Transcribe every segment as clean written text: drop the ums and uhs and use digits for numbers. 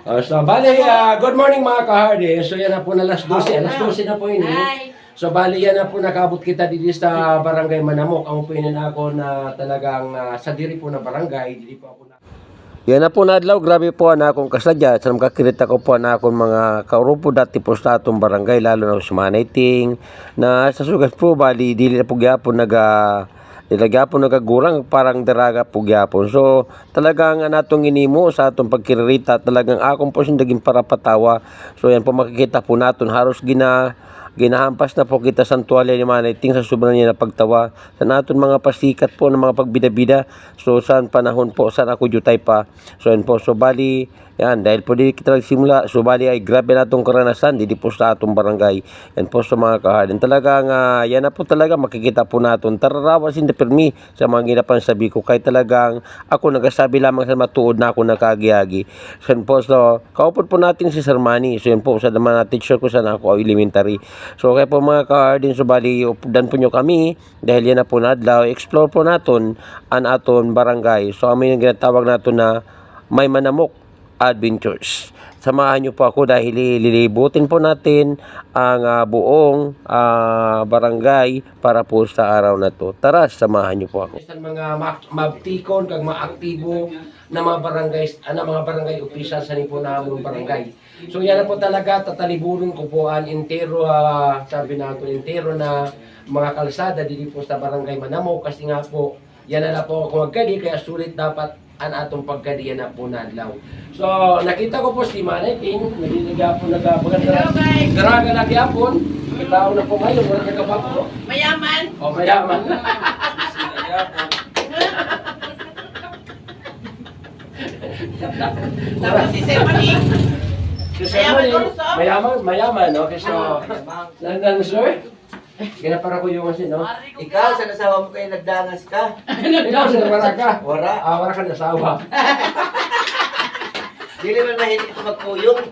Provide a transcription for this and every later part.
So, bali, good morning mga kahardi. So, yan na po na alas 12. Alas 12 na po ini. So, bali, yan na po nakabot kita dito sa Barangay Manamok. Ang opinion ako na talagang sa diri po na barangay. Dili po ako na... Yan na po na adlaw. Grabe po na akong kasadya. Sa makakirita ko po na akong mga kaurupo dati po sa atong barangay. Lalo na sa manaiting. Na sa sugat po, bali, dili na po gyapon nilagapon nagagurang parang daraga po gyapon. So talagang natong inimo sa atong pagkiririta talagang akong po naging parapatawa. So yan po makikita po naton haros ginahampas na po kita sa tuwalya ni Manaiting sa sobrang niya na pagtawa sa naton mga pasikat po ng mga pagbida-bida. So saan panahon po saan ako jutay pa. So yan po, so bali yan, dahil po di kita nagsimula, so bali ay grabe na itong karanasan, di po sa atong barangay. Yan po sa mga kahalin. Talagang, yan na po talaga, makikita po natin. Tararawas hindi permi sa mga ginapan sabi ko. Kahit talagang ako nagasabi lamang sa matuod na ako nakagiagi. So yan po, so kaupod po natin si Sir Manny. So yan po, sa naman na teacher ko sa ako elementary. So kaya po mga kahalin, so bali, upudan po nyo kami, dahil yan na po nadlaw, explore po natin ang aton barangay. So amin yung ginatawag natin na May Manamok Adventures. Samahan nyo po ako dahil lilibutin po natin ang buong barangay para po sa araw na to. Tara, samahan nyo po ako. Sa mga mabtikon, kag maaktibo na mga barangay, mga barangay official sa nipo na among barangay. So yan na po talaga, tatalibunin ko po ang intero, sabi natin, intero na mga kalsada dito po sa barangay Manamok. Kasi nga po, yan na po ako magkadi, kaya sulit dapat ang atong pagkadiyan na po nadlaw. So, nakita ko po si Manaiting, naliliga po nagpagandara. Daraga na gyapon. Kita na po ngayon, wala nagkabak po. Mayaman. O, mayaman. Tapos si Stephanie. Mayaman, okay, so, nandang sir? Kaya para ko yung kasi, no? Ikaw, sa nasawa mo kayo nagdangas ka. Ikaw, sa wala ka. Wala. Wala ka nasawa. Dili man mahilig ito magkuyong.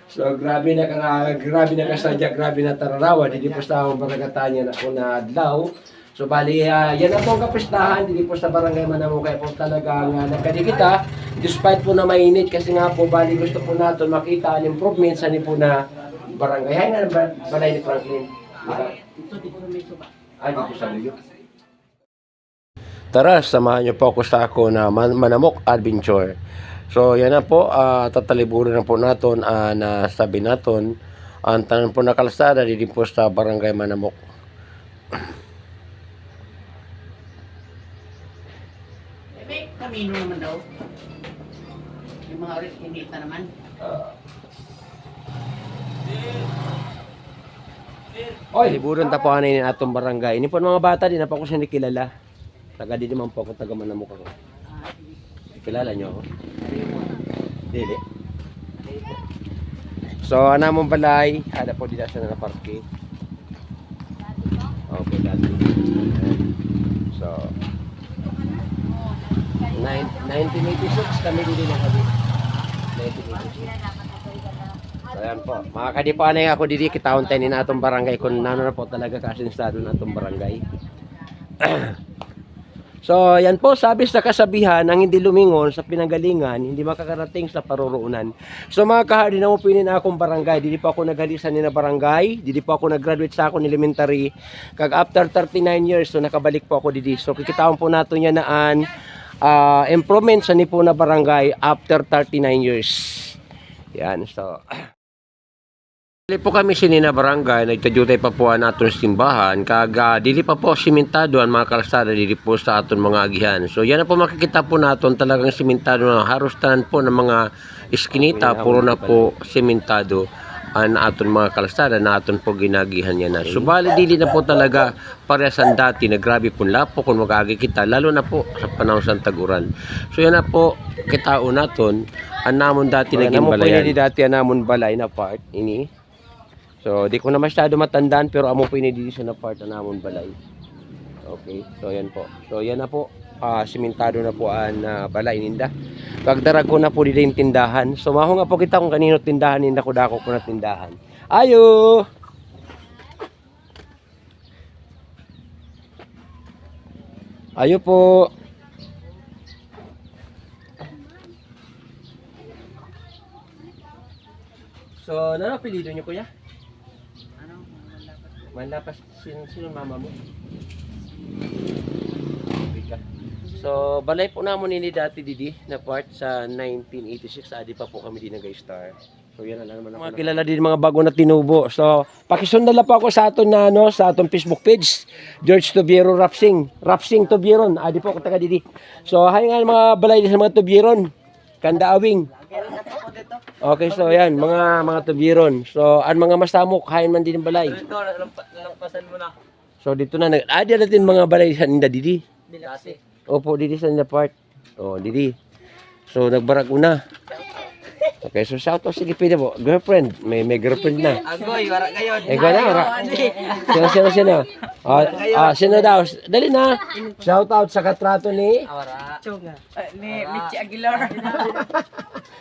So grabe na kasadya, grabe na tararawa, hindi po sa akong barangatan na po na adlaw. So bali, yan na po ang kapistahan, hindi po sa barangay Manamok, kaya po talagang nagkadikita, despite po na mainit, kasi nga po bali gusto po natin makita ang improvement sa po na barangay. Hay nga balay ni Franklin. Di po sa Luyo. Tara, samahan niyo po ako sa ako na Manamok Adventure. So yan na po, tataliburin na po natin na sabi natin ang tanan po na kalsada dito po sa barangay Manamok. Kamino naman daw. Yung mga oras hindi na naman. Oy, liburan ta po anay ni atong barangay. Ini po mga bata din na po ako siya nakilala. Taga di naman po ako taga Manamok ako. Kilala niyo ako? Dili. So, anamong balay, ada po dito sa parke. Okay, dati. So, 1986 kami dito na kami. 1986. So, ayan po. Mga kadipanay ako dito, kitaon tayo na atong barangay kung nano na po talaga kasinsado na atong barangay. So, yan po, sabi sa kasabihan, ang hindi lumingon sa pinanggalingan, hindi makakarating sa paruroonan. So, mga kahardi na mo pinin akong barangay. Dili pa ako naghalisan ni na barangay. Dili pa ako nag-graduate sa akong elementary. Kag after 39 years, so nakabalik po ako dito. So, kikitaon po nato niya naan improvement sa nipo na barangay after 39 years. Yan, so... Dili po kami sinina barangay, nagtadyutay pa po ang aton simbahan, kag dili pa po simentado ang mga kalsada dili po sa aton mga agihan. So yan na po makikita po naton talagang simentado na harustanan po ng mga iskinita, puro na po simentado ang aton mga kalsada na aton po ginagihan yan na. So bali dili na po talaga paresan dati na grabe po lapo kung mag-agi kita, lalo na po sa panahon sa taguran. So yan na po kitao naton ang namon dati naging balayan. Dati ang namon balay na part ini. So, di ko na masyado matandaan pero amo po inidisyon na part na namon balay. Okay, so yan po. So, yan na po. Simentado na po ang balay ninda. Pagdarag ko na po dito yung tindahan. So, maho nga po kita kung kanino tindahan ninda ko dako ko na tindahan. Ayo! Ayo po! So, ano apelido niyo, kuya? Ano? Manlapas. Sino mama mo? Rika. So, balay po namon ni dati didi na part sa 1986. Adi pa po kami din nag-star. So, yan na lang naman ako. Mga kilala din mga bago na tinubo. So, pakisundala pa ako sa aton na ano, sa aton Facebook page. George Tobiero Rapsing. Rapsing Tobieron. Adi po ako taga didi. So, hay nga mga balay din sa mga Tobieron. Kanda awing. Okay, so yan, mga Tobieron. So, ang mga masamok, hain man din ang balay. Ito, lampasan mo na. So, dito na, adi natin mga balay sa ninda didi. Dati. Opo, didi sa ninda part. Oh, didi. So, nagbarag una. Okay, so shout out, sige, pwede po. Girlfriend, may girlfriend na. Agoy, wala kayo. Ikaw na, wala. Sino? Sino daw? Dali na. Shout out sa katrato ni Awara. Ni Michi Aguilar.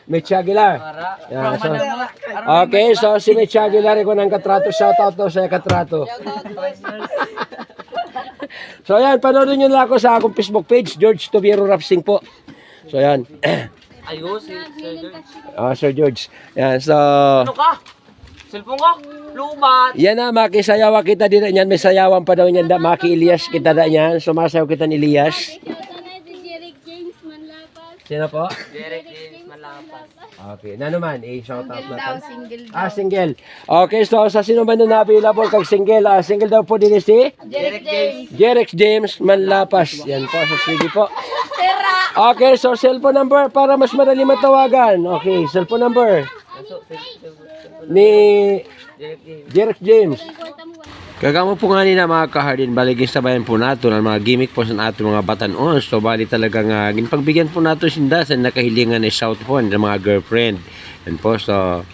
Mitch Aguilar. Awara. Yan, so, okay, so si Mitch Aguilar, ikaw ng katrato. Shout out to sa katrato. So yan, panoodin nyo na ako sa akong Facebook page, George Tobiero Rapsing po. So yan. Ayos, Sir George. Sir George. Yan, so... Ano ka? Cellphone ka? Lumat. Yan na, makisayawa kita din yan. May sayawan pa daw niyan. Maki Elias kita da yan. Sumasayaw kita ni Elias. Derek James Manlapas. Sino po? Derek James Malapas. Okay, na naman, shout out natin. Single Single. Okay, so sa sino man na available kag single, single daw po din si Derek James. Derek James Manlapas. Yan po, so sige po. Okay, so cellphone number para mas madali matawagan. Okay, cellphone number ni Derek James. Kagamo po nga nila mga kahardin, baligin sabayan po nato ang mga gimmick po sa ato mga batanon. So bali talagang ginpagbigyan po nato sinda sa nakahilingan ni South Phone ng mga girlfriend. Yan po, so...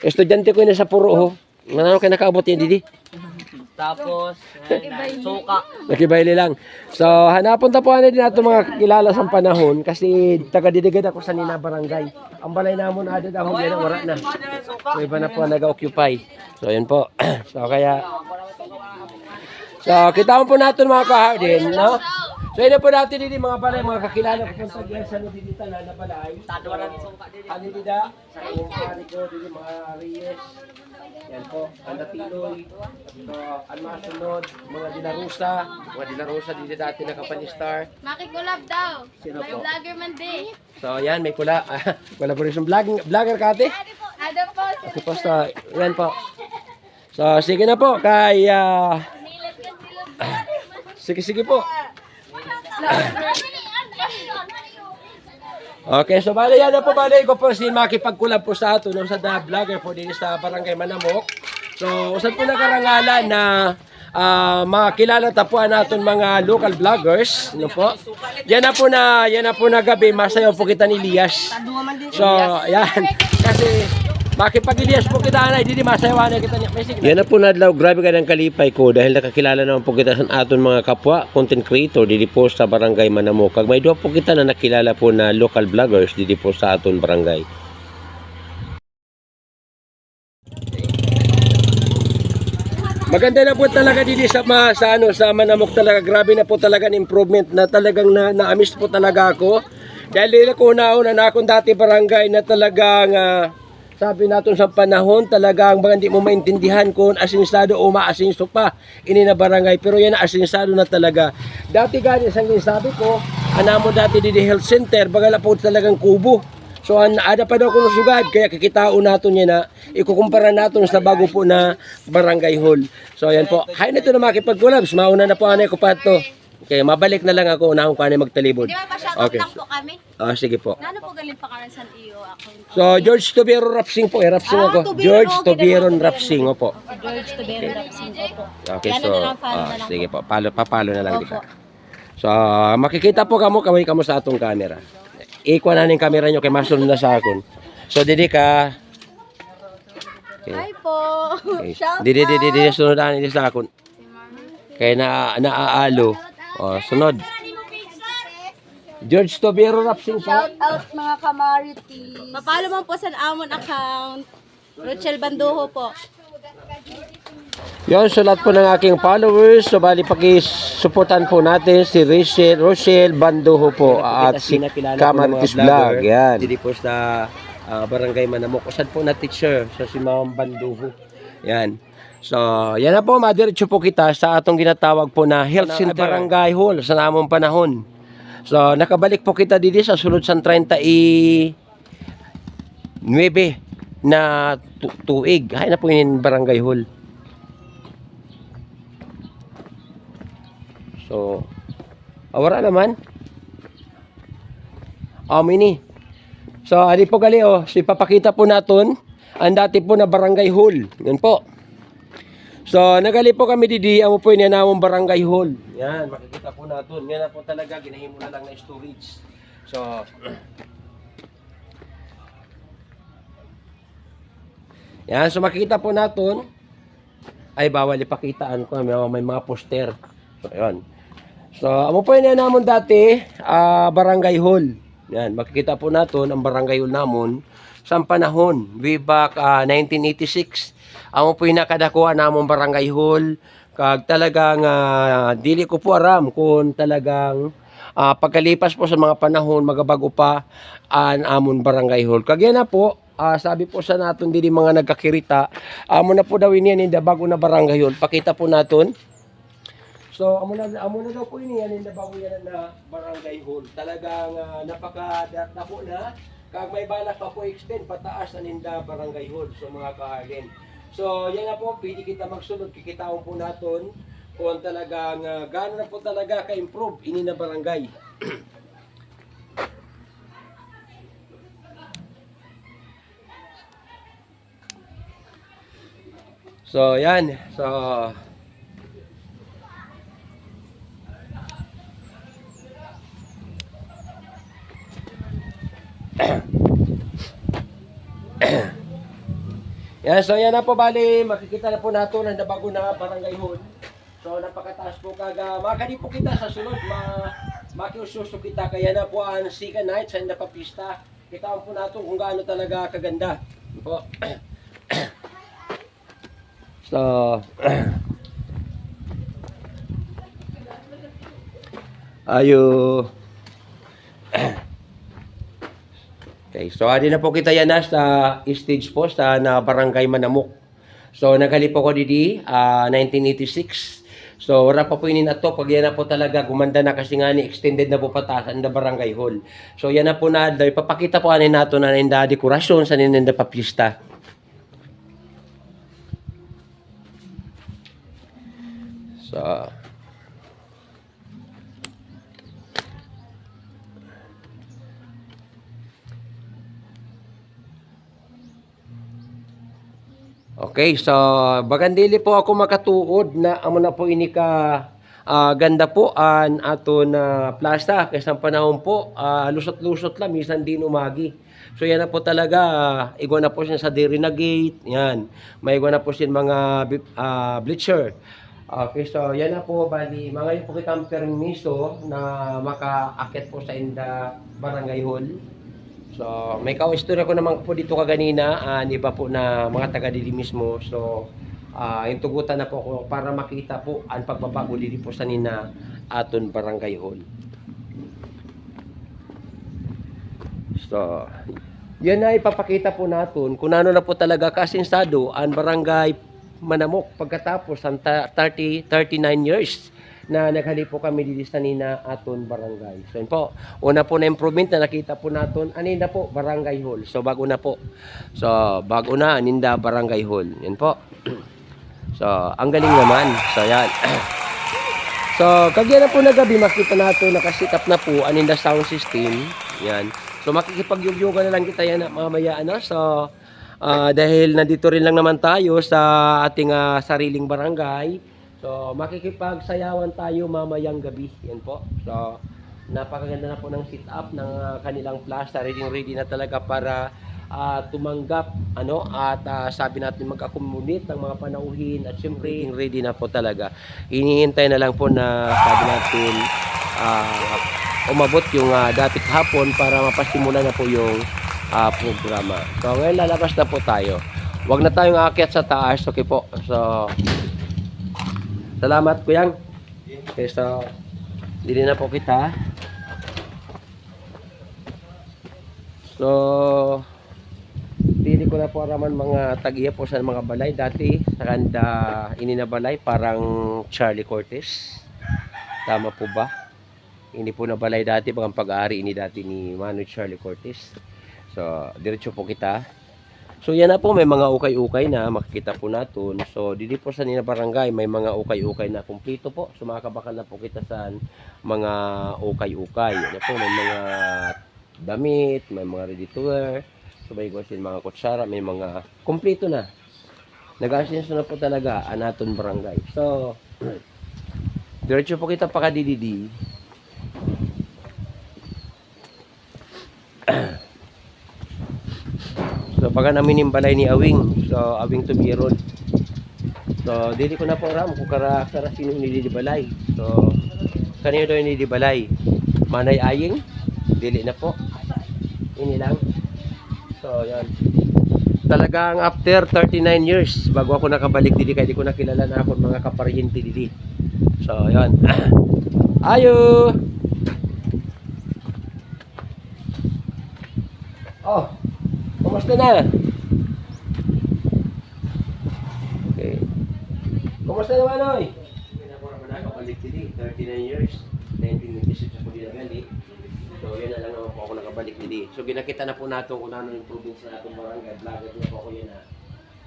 Estudyante ko na sa puro ho. Manano kayo nakaabot yan, Didi? Tapos, suka. Nakibaili lang. So, hanapon ta po din nato mga kilala sa panahon kasi taga-didigad ako sa Nina Barangay. Ang balay namon ada daw yan wala na. May iba na po nag-occupy. So, yun po. So, kaya kita po natin mga kahardin, no? So, yun na po natin din mga balay, mga kakilala ko sa diyan sa Nudidita na balay. Anidida, sa kumpari ko, din mga Reyes. Yan po, Anatiloy, ang mga sunod, mga Dilarusa dito dati na Kapanistar. Makikulab daw. Sino May po? vlogger man din. So yan, may collaboration vlogger ka ate. Ano po? Okay po, so yan po. So sige na po, kay sige po. Okay, so bali yan na po, bali ko po si makipagkulab po sa ato no, sa The Vlogger po din sa Barangay Manamok. So, usap po na karangalan na makilala tapuan natin mga local vloggers, no po. Yan na po na gabi, masayaw po kita ni Elias. So, yan. Kasi makipag-Elias po kita na, hindi masayawan na kita niya. Yan na po na daw, grabe ka ng kalipay ko dahil nakakilala naman po kita sa aton mga kapwa, content creator, didi po sa Barangay Manamok. Kag may doon po kita na nakilala po na local vloggers didi po sa aton barangay. Maganda na po talaga dito sa Manamok talaga. Grabe na po talaga ang improvement na talagang na-amiss po talaga ako. Dahil ako nauna na akong dati barangay na talagang sabi natin sa panahon talagang baka hindi mo maintindihan kung asinsado o maasinso pa ini na barangay. Pero yan asinsado na talaga. Dati gani sang sabi ko, anamo dati dito health center, bagala po talagang kubo. So ada pa daw kung sugad kaya kikitao natin yan na ikukumpara natin sa bago po na barangay hall. So yan po. Hay na ito na makipag-collabs. Mauna na po anay ko pa ito. Okay, mabalik na lang ako unahong ko anay magtalibod. Di ba pa-shoutout Okay. lang po kami? Sige po. Ano po galing pa kanan sa iyo ako? So George Tobiero Rapsing po. Rapsing ako. George Tobiero Rapsing opo. George Tobiero Rapsing po. Okay, Yan so na lang, follow na lang sige po. Papalo na lang Opo. dito. So makikita po kamay kamo sa atong camera. Ikuha na ning camera nyo kay masunod na sa akon. So didi ka. Okay. Hi po. Okay. Shout Didi sunod na didi sa akon. Kay naaalo. Sunod. George Tobiero Rapsing po. Shout out mga kamaritis. Papalo man po sa amon account. Rochelle Banduho po. Yon, so lahat po ng aking followers, so bali pakisuportan po natin si Rochelle Banduho po at si Kamaritis Vlog. Yan. Didi po sa Barangay Manamok. Usan po na teacher. So, si Ma'am Banduho. Yan. So, yan na po, madiretso po kita sa atong ginatawag po na Health Center Barangay Hall sa namong panahon. So, nakabalik po kita dito sa sulod sa 39 na tuig. Ay na po yun Barangay Hall. So, wala naman. Mini. So, ali po gali, so, ipapakita po natin ang dati po na Barangay Hall. Yan po. So, nagali po kami didi, amo po yung namong Barangay Hall. Yan, makikita po natin. Yan na po talaga, ginahimo na lang na storage. So, yan, so makikita po natin. Ay, bawal ipakitaan ko. May mga poster. So, yan. So, amo po yung namon dati, Barangay Hall. Yan, makikita po natin ang Barangay Hall namon sa panahon, way back 1986. Amo po yung nakadakuha namong Barangay Hall. Kag talagang dili ko po aram kung talagang pagkalipas po sa mga panahon, magabago pa ang amon Barangay Hall. Kag yan na po, sabi po sa natin dili mga nagkakirita, amo na po daw yan inda bago na Barangay Hall. Pakita po natin. So, amo na daw po yan inda bago yan na Barangay Hall. Talagang napakadako na. Kag may balak pa po extend pataas ang inda Barangay Hall. So, mga kahalin. So, yan na po, pwede kita magsunod, kikitaon po natin kung talagang gano'n na po talaga ka-improve ini na barangay. So, yan. So, yan, so yan na po bali, makikita na po natin ang nabago na Barangay Hall. So napakataas po kaga, makadi po kita sa sunod, makiususo kita, kaya na po ang Sika Night sa napapista. Kitaan po natin kung gaano talaga kaganda. Po. So, ayo. Okay, so adi na po kita yan sa stage po sa na Barangay Manamok. So naghali po ko didi 1986. So wala pa po inin ato pag yan na po talaga gumanda na kasi nga ni extended na po patasan na Barangay Hall. So yan na po na ipapakita po anin nato na inda dekorasyon sa ninda papista. So okay, so bagandili po ako makatuod na amo na po ini ka ganda po an ato na plaza kaysa panahon po lusot-lusot lang minsan din umagi. So yan na po talaga igwa na po siya sa diri na gate, yan. May igwa na po siya mga bleacher. Okay, so yan na po bali mga po kitang permiso na makaakit po sa inda Barangay Hall. So, may ka-istorya ko naman po dito kaganina, iba po na mga taga dili mismo. So, yung tugutan na po ako para makita po ang pagbabago dito po sa nina aton Barangay Hall. So, yan na ipapakita po natin kung ano na po talaga kasinsado ang Barangay Manamok pagkatapos ang 39 years na naghali po kami dito sa nina aton barangay. So yun po, una po na improvement na nakita po natin, aninda po, Barangay Hall. So bago na po. So bago na, aninda Barangay Hall. Yan po. So ang galing naman. So yan. So kagaya na po na gabi, makita natin, nakasikap na po, aninda sound system. Yan. So makikipagyugyoga na lang kita yan mamaya. So dahil nandito rin lang naman tayo sa ating sariling barangay. So, makikipagsayawan tayo mamayang gabi. Yan po. So, napakaganda na po ng sit-up ng kanilang plaza. Ready na talaga para tumanggap at sabi natin mag-accommodate ng mga panauhin at syempre ready na po talaga. Hinihintay na lang po na sabi natin umabot yung dapat hapon para mapasimulan na po yung programa. So, ngayon lalabas na po tayo. Huwag na tayong aakyat sa taas. Okay po. So, salamat kuyang. Okay, so dili na po kita. So ko na po araman mga tagiya po sa mga balay. Dati sa kanda ininabalay parang Charlie Cortez. Tama po ba? Hindi po nabalay dati, bang pag-aari ini dati ni Manoy Charlie Cortez. So, diretso po kita. So, yan na po, may mga ukay-ukay na makikita po natin. So, dito po sa Nina Barangay, may mga ukay-ukay na kumpleto po. Sumakabakal na po kita sa mga ukay-ukay. Yan na po, may mga damit, may mga ready to wear. So, may mga kutsara, may mga kumpleto na. Nag-asinso na po talaga, Anaton Barangay. So, diretso po kita pakadididi. So, pagka namin yung balay ni Awing. So, Awing Tubirod. So, dili ko na po aram kung kara sino hindi balay. So, kanino daw hindi balay? Manay Aying? Dili na po. Ini lang. So, yan. Talagang after 39 years, bago ako nakabalik dili, kaya di ko nakilala na ako mga kaparyente dili. So, yan. Ayo! Oh! Kumusta na? Okay. Kumusta naman, Noy? Pinapura mo na ako, balik dili. 39 years. 1996 ako dinagali. So, yan na lang naman po ako nakabalik dili. So, ginakita na po natin kung ano yung province na itong barangay. Vlogger na po ako yan na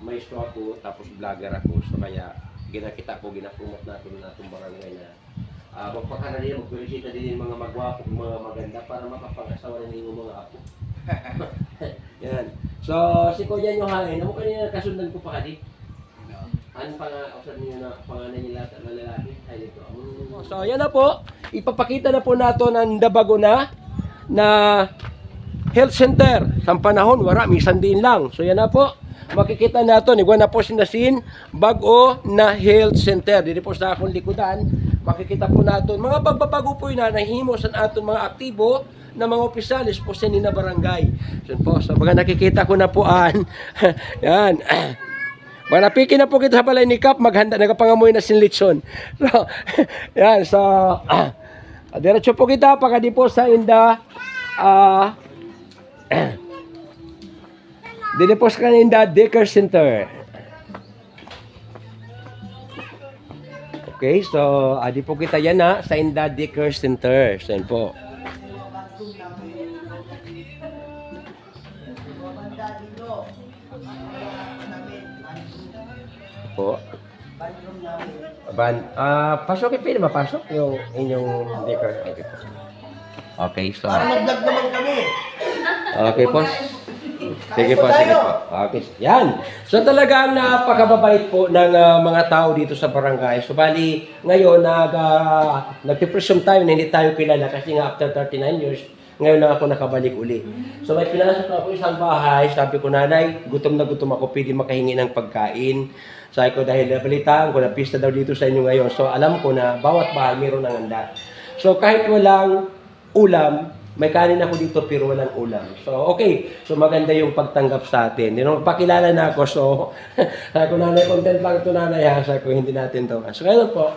maestro ako, tapos vlogger ako. So, kaya ginakita ko, ginapromote natin na itong barangay na magpakarali, magpilisita din yung mga magwapo, mga maganda para makapag-asawa na yung mga apo. Yan. So, si Kuya nyo hain, ano kanina kasundan ko pa kadi? Ano pa nga, usan niyo na pangalan nila at lalaki? Ay, dito. So, yan na po. Ipapakita na po nato ng Dabago na health center. Sa panahon, wala, minsan din lang. So, yan na po. Makikita nato, iguan na po sinasin, bago na health center. Dito po sa akong likudan, makikita po nato, mga pagbabago po yun na nahimo sa aton mga aktibo, na mga opisyalis po sa Nina Barangay. So, po, so mga nakikita ko na po yan. Manapiki na po kita sa balay ni Kap, maghanda, nagapangamoy na sinlitson. So, yan, so, diretso po kita, pagkadi po sa inda, dili po sa kaninda, Decker Center. Okay, so, di po kita yan na, sa inda, Decker Center. So, yan po. Po. Pasok pwede mapasok yung inyong Decker. Okay, so. Mag-vlog naman kami. Okay po. Sige po, sige po. Okay. Yan. So talagang napakababait po ng mga tao dito sa barangay. So bali, ngayon nagpipresume tayo na hindi tayo kilala kasi nga after 39 years, ngayon lang ako nakabalik uli. So may pinasok ako isang bahay, sabi ko, nanay, gutom na gutom ako, pwede makahingi ng pagkain. Sabi ko, dahil nabalitaan ko na pista daw dito sa inyo ngayon. So alam ko na bawat bahay mayroon ng handa. So kahit walang ulam, may kanin ako dito pero walang ulam. So okay, so maganda yung pagtanggap sa atin. Pakilala na ako, so sabi ko, nanay, content lang ito, nanay, ha? Sabi ko, hindi natin to. So ngayon po,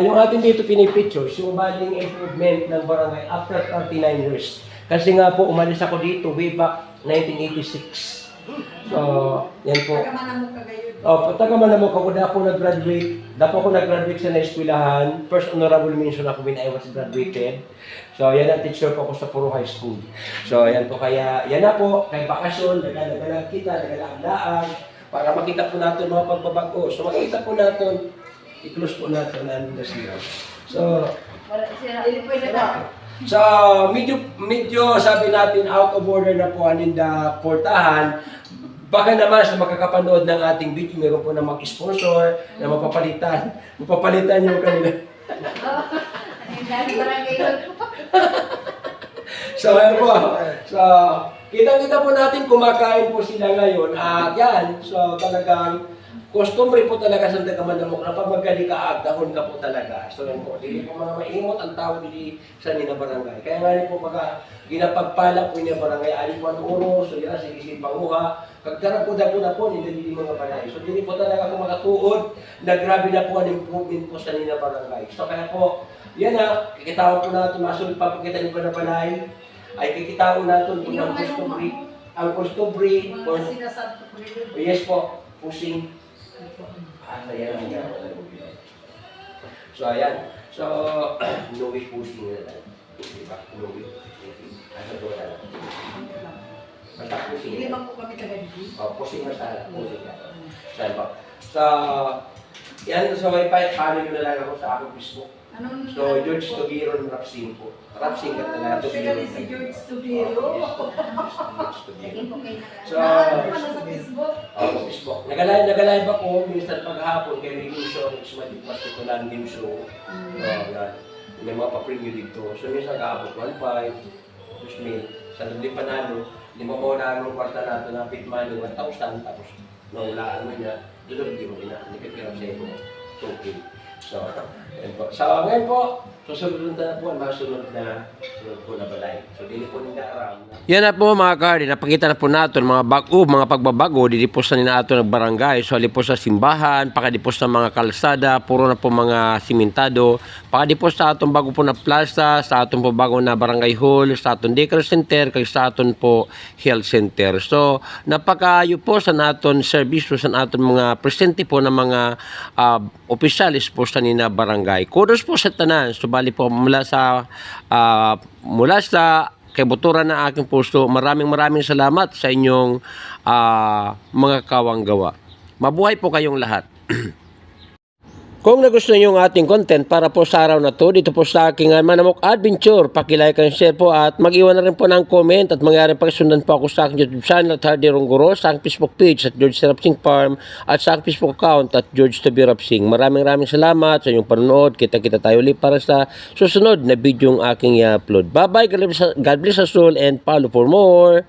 yung atin dito pinipictures, yung baling improvement ng barangay after 39 years. Kasi nga po, umalis ako dito way back 1986. So, yan po. Taga-Manamok ako, ako nag-graduate. Dapo ako nag-graduate sa na-eskwelahan. First honorable mention ako when I was graduated. So, yan ang teacher po ako sa Puro High School. So, yan po, kaya, yan na po, kay bakasyon, nagalagang kita, nagalagang para makita po natin mga pagbabago. So, makita po natin, i-close po natin ang nasira. So, medyo sabi natin out of order na po anin da portahan. Baka naman sa makakapanood ng ating video, meron po na mag-sponsor na mapapalitan yung kanila. So, ayun po. So, kitang-kita po natin kumakain po sila ngayon. At yan, so talagang customary po talaga sa Taga-Manamok na pag magkalikaag, dahon ka po talaga. So yan po, hindi po mga maimot ang tao dito sa Nina Barangay. Kaya nga po pagka ginapagpala po Nina Barangay, alin po ang uro, so yan, sige panguha, kagdarap po na po, hindi mga balay. So hindi po talaga po makatuod na grabe na po ang improvement po sa Nina Barangay. So kaya po, yan na, kikitawan po natin, masunod pa po kita ng balay, ay kikitawan natin po ng customary. ang custobri, Sinasabi ko rin yun. yes po, pusing. Ayan ang nga. So, ayan. So, no way pusing na lang. Diba? No way. Ano to na lang. Basta pusing. Hindi man po kami taga-dito. Pusing na sana. Pusing ka. Saan po? So, yan sa wifi, follow nyo na lang ako sa aking Facebook. Anong So, George Tubiron Rapsing po. Rapsing ka talaga. siya galing si George Studio. George Tubiron. So, Ano pa na sa Facebook? Facebook. Nag-live ako, minsan paghapon, kay may game show, it's matipas ko lang game show. Yan. May mga pa-preview dito. So, minsan kahapon, 1.5, 2,000. Sa hindi panalo, hindi mo muna ng kwarta nato ng pit money, 1,000, tapos naulaan mo niya, doon hindi mo pinakikirap sa iyo. 2K. So, yan po. So, ngayon po, susunod na po ang masunod na balay. So, dili po nila aram. Yan na po mga kardi, napakita na po natin mga mga pagbabago, didipos na nila ato ng barangay. So, alipos sa simbahan, pakadipos sa mga kalsada, puro na po mga simentado, pakadipos sa atong bago po na plaza, sa atong po bago na barangay hall, sa atong daycare center, kay sa atong po health center. So, napakayo po sa naton service, sa naton mga presente po ng mga opisyalis po sa nina barangay. Kudos po sa tanan. So, bali po mula sa kay Buturan na aking puso, maraming salamat sa inyong mga kawang gawa. Mabuhay po kayong lahat. Kung nagustuhan niyo ang ating content para po sa araw na to, dito po sa aking Manamok Adventure, pakilike and share po at mag-iwan na rin po ng comment at mangyari pagsundan po ako sa aking YouTube channel at Hardy Ronggoro, sa aking Facebook page at George Rapsing Farm at sa aking Facebook account at George Toby Rapsing. Maraming salamat sa inyong panonood. Kita-kita tayo ulit para sa susunod na video ang aking i-upload. Bye-bye, God bless us all and follow for more.